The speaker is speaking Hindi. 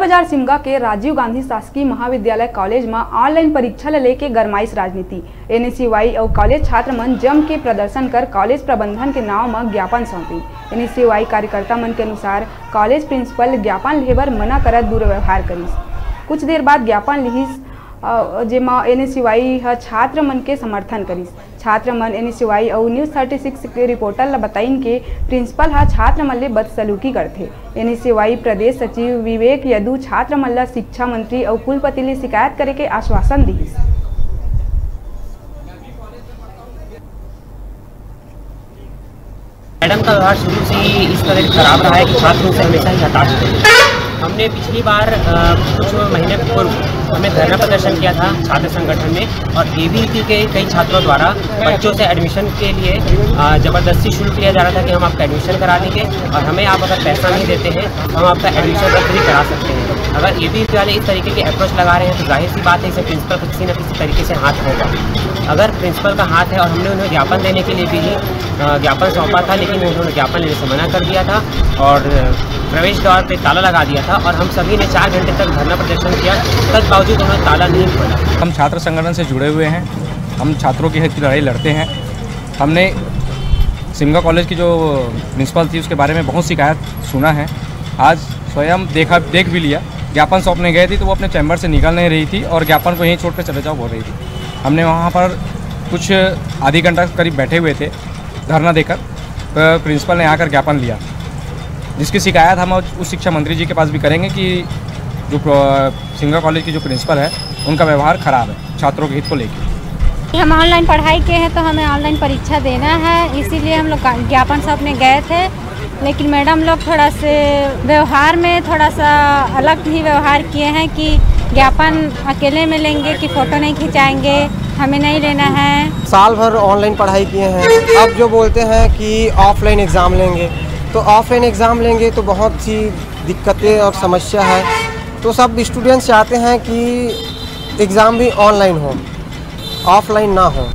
बाजार सिमगा के राजीव गांधी शासकीय महाविद्यालय कॉलेज में ऑनलाइन परीक्षा लेके गरमाइश राजनीति। एनएसयूआई और कॉलेज छात्र मन जम के प्रदर्शन कर कॉलेज प्रबंधन के नाव में ज्ञापन सौंपी। एनएसयूआई कार्यकर्ता मन के अनुसार कॉलेज प्रिंसिपल ज्ञापन लेबर मना करत दुर्व्यवहार करिस। कुछ देर बाद ज्ञापन लिहिस जेमा एनएसयूआई छात्र मन के समर्थन करिस। छात्र मन एनएसयूआई और न्यूज़ 36 के रिपोर्टर ला बताइन के प्रिंसिपल छात्र मन ले बदसलूकी करथे। एनएसयूआई प्रदेश सचिव विवेक यदु छात्र मन ला शिक्षा मंत्री और कुलपति ले शिकायत करे के आश्वासन दिस। मैडम का व्यवहार शुरू से ही इस तरह खराब रहा है कि छात्रों से हमेशा ही हताश थे। हमने पिछली बार कुछ महीने पूर्व हमें धरना प्रदर्शन किया था छात्र संगठन में, और एबीवीपी के कई छात्रों द्वारा बच्चों से एडमिशन के लिए ज़बरदस्ती शुल्क लिया जा रहा था कि हम आपका एडमिशन करा देंगे और हमें आप अगर पैसा नहीं देते हैं तो हम आपका एडमिशन रद्द भी करा सकते हैं। अगर एबीवीपी वाले इस तरीके के अप्रोच लगा रहे हैं तो जाहिर सी बात है इसे प्रिंसिपल का किसी न किसी तरीके से हाथ होगा। अगर प्रिंसिपल का हाथ है, और हमने उन्हें ज्ञापन देने के लिए भी ज्ञापन सौंपा था, लेकिन उन्होंने ज्ञापन लेने से मना कर दिया था और प्रवेश द्वार पे ताला लगा दिया था, और हम सभी ने 4 घंटे तक धरना प्रदर्शन किया, तब बावजूद उन्होंने ताला नहीं खोला। हम छात्र संगठन से जुड़े हुए हैं, हम छात्रों के हित की लड़ाई लड़ते हैं। हमने सिमगा कॉलेज की जो प्रिंसिपल थी उसके बारे में बहुत शिकायत सुना है। आज स्वयं देख भी लिया। ज्ञापन सौंपने गए थी तो वो अपने चैम्बर से निकल नहीं रही थी और ज्ञापन को यहीं छोड़ कर चले जाओ बोल रही थी। हमने वहाँ पर कुछ आधी घंटा करीब बैठे हुए थे धरना देकर, प्रिंसिपल ने आकर ज्ञापन लिया, जिसकी शिकायत हम उस शिक्षा मंत्री जी के पास भी करेंगे कि जो सिमगा कॉलेज की जो प्रिंसिपल है उनका व्यवहार खराब है छात्रों के हित को लेकर। हम ऑनलाइन पढ़ाई के हैं तो हमें ऑनलाइन परीक्षा देना है, इसीलिए हम लोग ज्ञापन सौंपने गए थे, लेकिन मैडम लोग थोड़ा से व्यवहार में थोड़ा सा अलग ही व्यवहार किए हैं कि ज्ञापन अकेले में लेंगे कि फ़ोटो नहीं खिंचाएंगे, हमें नहीं लेना है। साल भर ऑनलाइन पढ़ाई किए हैं, अब जो बोलते हैं कि ऑफलाइन एग्ज़ाम लेंगे, तो ऑफलाइन एग्ज़ाम लेंगे तो बहुत सी दिक्कतें और समस्या है। तो सब स्टूडेंट्स चाहते हैं कि एग्ज़ाम भी ऑनलाइन हो, ऑफलाइन ना हो।